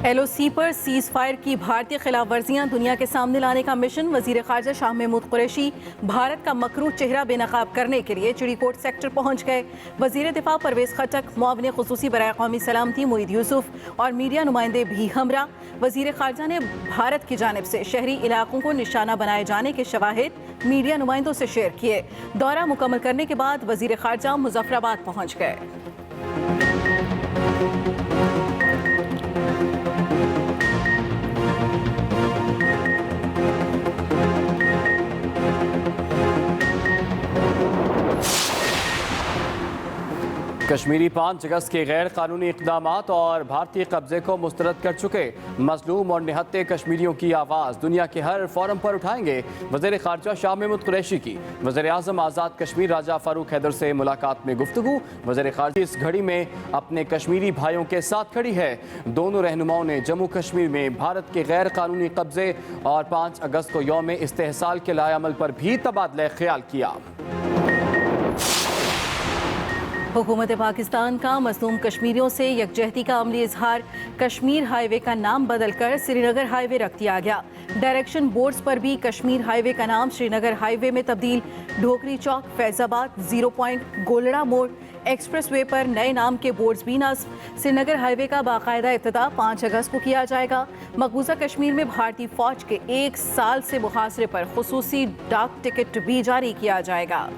LOC पर cease fire की भारतीय खिलाफ वर्जियां दुनिया के सामने लाने का मिशन। वजीर खारजा शाह महमूद कुरैशी भारत का मकरूह चेहरा बेनकाब करने के लिए चिड़ीकोट सेक्टर पहुंच गए। वजीर दिफा परवेज खटक, मुआविन खुसूसी बराए कौमी सलामती मोईद यूसुफ और मीडिया नुमाइंदे भी हमरा। वजीर खारजा ने भारत की जानिब से शहरी इलाकों को निशाना बनाए जाने के शवाहिद मीडिया नुमाइंदों से शेयर किए। दौरा मुकम्मल करने के बाद वजीर खारजा मुजफ्फराबाद पहुंच गए। कश्मीरी 5 अगस्त के गैर कानूनी इक़दामात और भारतीय कब्जे को मुस्तरद कर चुके मजलूम और निहत्ते कश्मीरियों की आवाज़ दुनिया के हर फोरम पर उठाएंगे। वज़ीर ख़ारजा शाह महमूद कुरैशी की वज़ीर आज़म आज़ाद कश्मीर राजा फ़ारूक हैदर से मुलाकात में गुफ्तगू। वज़ीर ख़ारजा इस घड़ी में अपने कश्मीरी भाइयों के साथ खड़ी है। दोनों रहनुमाओं ने जम्मू कश्मीर में भारत के गैर कानूनी कब्जे और 5 अगस्त को यौम इस्तेहसाल के लाएअमल पर भी तबादला ख्याल किया। हुकूमत पाकिस्तान का मज़लूम कश्मीरियों से यकजहती का अमली इजहार। कश्मीर हाईवे का नाम बदलकर श्रीनगर हाईवे रख दिया गया। डायरेक्शन बोर्ड्स पर भी कश्मीर हाईवे का नाम श्रीनगर हाईवे में तब्दील। ढोकरी चौक, फैजाबाद, 0 पॉइंट, गोलड़ा मोड़, एक्सप्रेस वे पर नए नाम के बोर्ड्स भी नस्ब। श्रीनगर हाईवे का बाकायदा इफ्तिताह 5 अगस्त को किया जाएगा। मकबूजा कश्मीर में भारतीय फौज के 1 साल से मुहासरे पर खुसूसी डाक टिकट भी जारी किया जाएगा।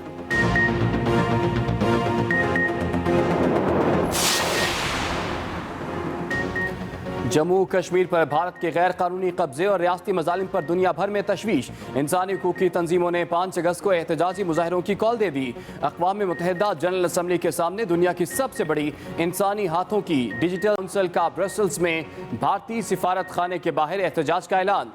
जम्मू कश्मीर पर भारत के गैर कानूनी कब्जे और रियासती मजालिम पर दुनिया भर में तशवीश। इंसानी हकूक़ की तंजीमों ने 5 अगस्त को एहतजाजी मुजाहरों की कॉल दे दी। अक़वाम मुत्तहिदा जनरल असम्बली के सामने दुनिया की सबसे बड़ी इंसानी हाथों की डिजिटल काउंसिल का ब्रसल्स में भारतीय सिफारत खाने के बाहर एहतजाज का ऐलान।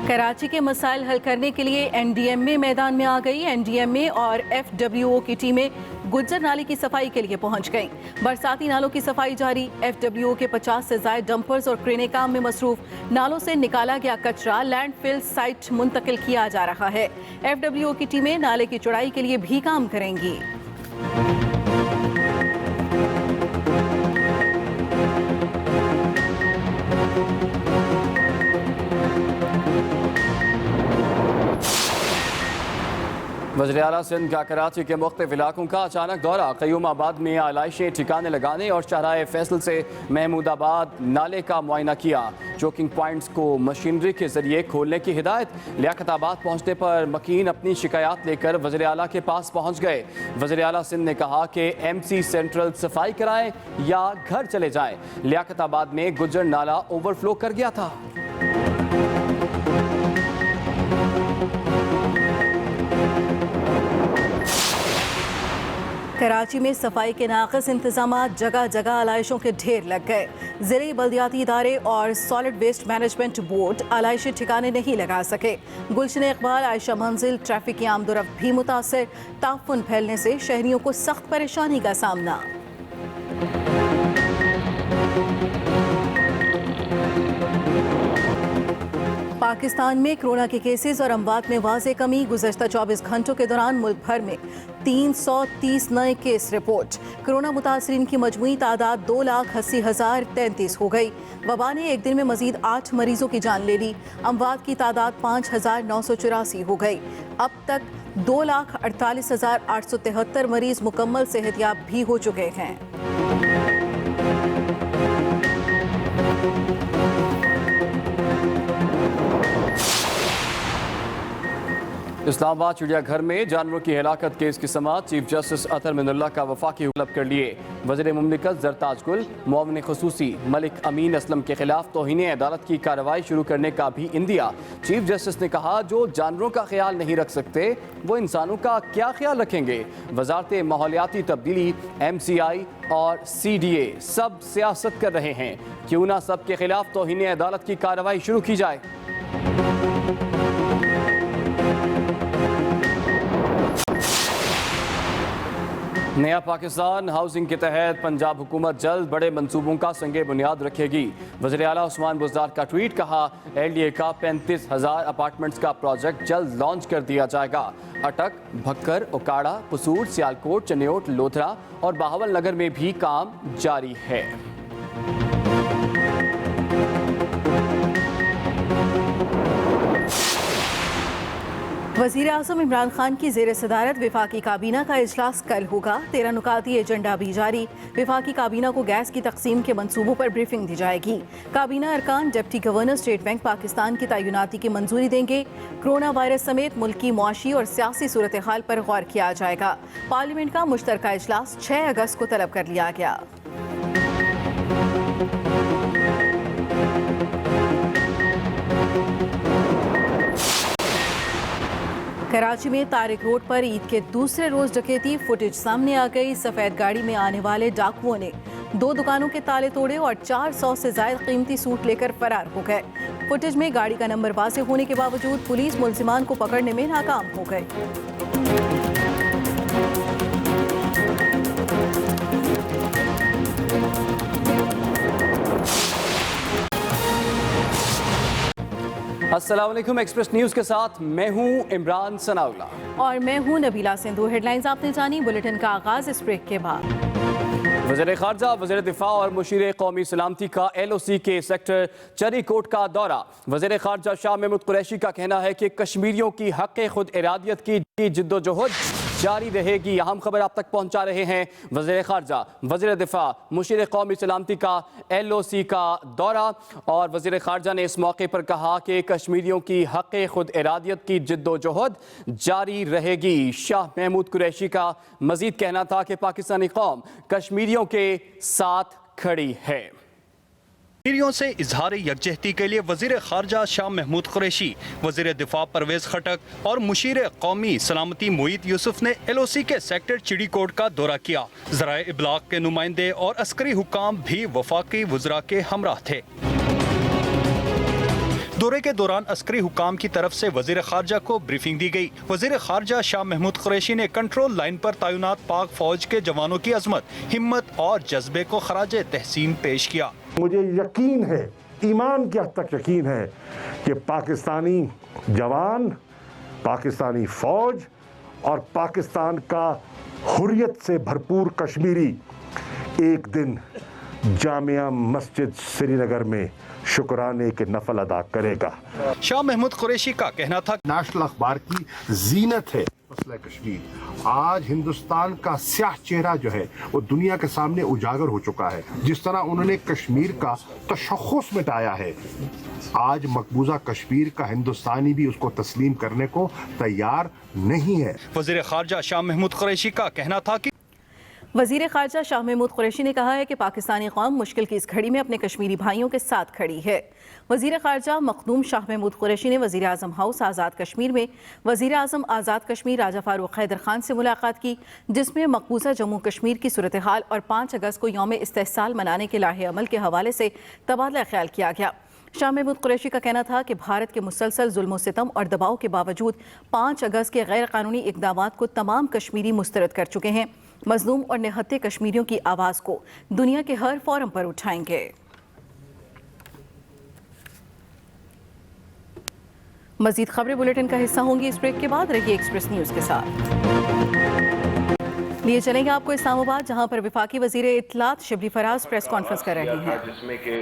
कराची के मसाइल हल करने के लिए NDMA मैदान में आ गई। NDMA और FWO की टीमें गुज्जर नाले की सफाई के लिए पहुंच गईं। बरसाती नालों की सफाई जारी। FWO के 50 से ज़ायद डंपर्स और क्रेनें काम में मसरूफ। नालों से निकाला गया कचरा लैंडफिल साइट मुंतकिल किया जा रहा है। FWO की टीमें नाले की चौड़ाई के लिए भी काम करेंगी। वज़ीर आला सिंध का कराची के मुख्तलिफ इलाकों का अचानक दौरा। क़य्यूमाबाद में आलाइशें ठिकाने लगाने और शाहराह फैसल से महमूदाबाद नाले का मुआयना किया। चोकिंग पॉइंट्स को मशीनरी के जरिए खोलने की हिदायत। लियाकताबाद पहुंचने पर मकीन अपनी शिकायत लेकर वज़ीर आला के पास पहुंच गए। वज़ीर आला सिंध ने कहा कि MC सेंट्रल सफाई कराएं या घर चले जाएं। लियाकताबाद में गुज्जर नाला ओवरफ्लो कर गया था। कराची में सफाई के नाक़िस इंतजामात, जगह जगह आलाइशों के ढेर लग गए। ज़िले बल्दियाती इदारे और सॉलिड वेस्ट मैनेजमेंट बोर्ड आलाइशें ठिकाने नहीं लगा सके। गुलशन इकबाल, आयशा मंजिल, ट्रैफिक की आमदोरफ्त भी मुतासर। ताफुन फैलने से शहरियों को सख्त परेशानी का सामना। पाकिस्तान में कोरोना के केसेस और अमवात में वाज़े कमी। गुज़श्ता 24 घंटों के दौरान मुल्क भर में 330 नए केस रिपोर्ट। कोरोना मुतासरीन की मजमूई तादाद 2,80,033 हो गई। वबा ने एक दिन में मजीद 8 मरीजों की जान ले ली। अमवात की तादाद 5,984 हो गई। अब तक 2,48,873 मरीज मुकम्मल सेहतयाब भी हो चुके हैं। इस्लामाबाद चिड़ियाघर में जानवरों की हिलाकत केस की समाअत। चीफ जस्टिस अतर मिनुल्लाह का वफाकी हुक्म तलब कर लिए। वज़ीर मुमलिकत ज़रताज गुल, मुआविन खुसूसी मलिक अमीन असलम के खिलाफ तौहीन अदालत की कार्रवाई शुरू करने का भी इंदिया। चीफ जस्टिस ने कहा, जो जानवरों का ख्याल नहीं रख सकते वो इंसानों का क्या ख्याल रखेंगे। वजारत माहौलियाती तब्दीली, MCI और CDA सब सियासत कर रहे हैं। क्यों ना सब के खिलाफ तौहीन अदालत की कार्रवाई शुरू की जाए। नया पाकिस्तान हाउसिंग के तहत पंजाब हुकूमत जल्द बड़े मंसूबों का संगे बुनियाद रखेगी। वज़ीर आला उस्मान बुज़दार का ट्वीट। कहा, LDA का 35,000 अपार्टमेंट्स का प्रोजेक्ट जल्द लॉन्च कर दिया जाएगा। अटक, भक्कर, उकाड़ा, कसूर, सियालकोट, चनियोट, लोथरा और बहावल नगर में भी काम जारी है। वज़ीर आज़म इमरान खान की ज़ेर सदारत वफाकी काबीना का इजलास कल होगा। 13 नुकाती एजेंडा भी जारी। वफाकी काबीना को गैस की तकसीम के मंसूबों पर ब्रीफिंग दी जाएगी। काबीना अरकान deputy governor state bank Pakistan की तैनाती की मंजूरी देंगे। कोरोना वायरस समेत मुल्की मुआशी और सियासी सूरत हाल पर गौर किया जाएगा। पार्लियामेंट का मुश्तरका इजलास 6 अगस्त को तलब कर लिया गया। कराची में तारिक रोड पर ईद के दूसरे रोज डकैती फुटेज सामने आ गई। सफेद गाड़ी में आने वाले डाकुओं ने 2 दुकानों के ताले तोड़े और 400 से ज्यादा कीमती सूट लेकर फरार हो गए। फुटेज में गाड़ी का नंबर वाज़ेह होने के बावजूद पुलिस मुलजिमान को पकड़ने में नाकाम हो गई। अस्सलाम वालेकुम। एक्सप्रेस न्यूज़ के साथ मैं हूं इमरान सनाउल्ला और मैं हूं नबीला सिंधु। हेडलाइंस आपने जानी, बुलेटिन का आगाज इस ब्रेक के बाद। वज़ीर ख़ारजा, वज़ीर दिफ़ा और मुशीर कौमी सलामती का LOC के सेक्टर चरी कोट का दौरा। वज़ीर ख़ारजा शाह महमूद कुरैशी का कहना है कि कश्मीरियों की हक़ खुद इरादियत की जिद्दोजहद जारी रहेगी। अहम खबर आप तक पहुंचा रहे हैं वज़ीर ख़ारजा, वज़ीर दिफ़ा, मुशीर कौमी सलामती का LOC का दौरा। और वज़ीर ख़ारजा ने इस मौके पर कहा कि कश्मीरियों की हक़ खुद इरादियत की जिद्दोजहद जारी रहेगी। शाह महमूद कुरैशी का मज़ीद कहना था कि पाकिस्तानी कौम कश्मीरियों के साथ खड़ी है। कश्मीरियों से इजहार यकजहती के लिए वज़ीर ख़ारजा शाह महमूद कुरैशी, वज़ीर दिफ़ा परवेज़ खटक और मुशीर कौमी सलामती मोईद यूसुफ ने LOC के सेक्टर चिड़ी कोट का दौरा किया। ज़राए इब्लाग के नुमाइंदे और अस्करी हुक्काम भी वफाकी वज़रा के हमराह थे। दौरे के दौरान अस्करी हुकाम की तरफ से वज़ीर ख़ारजा को ब्रीफिंग दी गई। वज़ीर ख़ारजा शाह महमूद कुरैशी ने कंट्रोल लाइन पर तैनात पाक फौज के जवानों की अज़मत, हिम्मत और जज्बे को खराजे तहसीन पेश किया। मुझे यकीन है, ईमान की हद तक यकीन है कि पाकिस्तानी जवान, पाकिस्तानी फौज और पाकिस्तान का हुर्रियत से भरपूर कश्मीरी एक दिन जामिया मस्जिद श्रीनगर में शुक्राने के नफल अदा करेगा। शाह महमूद कुरैशी का कहना था, नेशनल अखबार की जीनत है मसला कश्मीर। आज हिंदुस्तान का स्याह चेहरा जो है वो दुनिया के सामने उजागर हो चुका है। जिस तरह उन्होंने कश्मीर का तशख़्ख़ुस मिटाया है, आज मकबूजा कश्मीर का हिंदुस्तानी भी उसको तस्लीम करने को तैयार नहीं है। वज़ीर ख़ारजा शाह महमूद कुरैशी का कहना था कि वज़ीर ख़ारजा शाह महमूद कुरैशी ने कहा है कि पाकिस्तानी कौम मुश्किल की इस घड़ी में अपने कश्मीरी भाइयों के साथ खड़ी है। वज़ीर ख़ारजा मखदूम शाह महमूद कुरैशी ने वज़ीर आज़म हाउस आज़ाद कश्मीर में वज़ीर आज़म आज़ाद कश्मीर राजा फ़ारूक हैदर खान से मुलाकात की, जिसमें मकबूजा जम्मू कश्मीर की सूरत हाल और 5 अगस्त को यौम इस्तेहसाल मनाने के लाहे अमल के हवाले से तबादला ख्याल किया गया। शाह महमूद कुरैशी का कहना था कि भारत के मुसलसल जुल्म सितम और दबाव के बावजूद 5 अगस्त के गैर कानूनी इक़दामात को तमाम कश्मीरी मुस्तरद कर चुके हैं। मजलूम और निहत्ते कश्मीरियों की आवाज़ को दुनिया के हर फोरम पर उठाएंगे। मजीद खबरें बुलेटिन का हिस्सा होंगी इस ब्रेक के बाद। रहिए एक्सप्रेस न्यूज़ के साथ। लिए चलेंगे आपको इस्लामाबाद, जहां पर वफाकी वज़ीर इत्तलात शिबली फराज प्रेस कॉन्फ्रेंस कर रहे हैं। जिसमें कि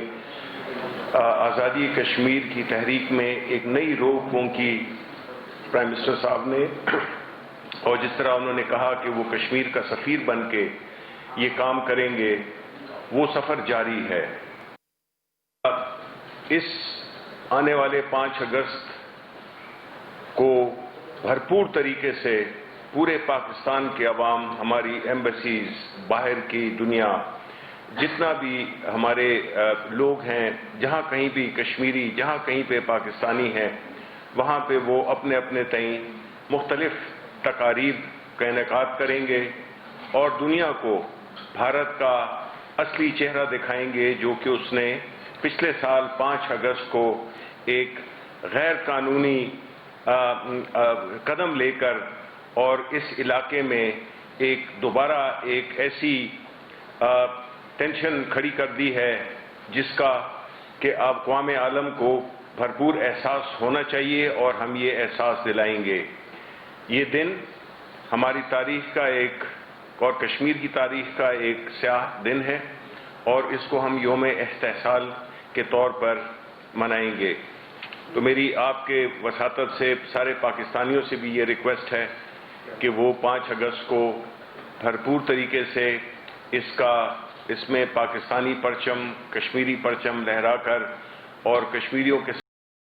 आज़ादी कश्मीर की तहरीक में एक नई रोक फूंकी प्राइम मिनिस्टर साहब ने, और जिस तरह उन्होंने कहा कि वो कश्मीर का सफ़ीर बन के ये काम करेंगे, वो सफ़र जारी है। इस आने वाले 5 अगस्त को भरपूर तरीके से पूरे पाकिस्तान के अवाम, हमारी एम्बेसीज, बाहर की दुनिया, जितना भी हमारे लोग हैं, जहाँ कहीं भी कश्मीरी, जहाँ कहीं पे पाकिस्तानी हैं, वहाँ पे वो अपने अपने तय मुख्तलिफ तकारीब का इनेकाद करेंगे और दुनिया को भारत का असली चेहरा दिखाएंगे, जो कि उसने पिछले साल 5 अगस्त को एक गैर कानूनी कदम लेकर और इस इलाके में दोबारा एक ऐसी टेंशन खड़ी कर दी है जिसका कि अक़वाम आलम को भरपूर एहसास होना चाहिए, और हम ये एहसास दिलाएंगे। ये दिन हमारी तारीख का और कश्मीर की तारीख का एक स्याह दिन है, और इसको हम यौम इस्तेहसाल के तौर पर मनाएंगे। تو میری آپ کے وساطت سے سارے پاکستانیوں سے بھی یہ ریکویسٹ ہے کہ وہ 5 اگست کو بھرپور طریقے سے اس میں پاکستانی پرچم، کشمیری پرچم لہرا کر اور کشمیریوں کے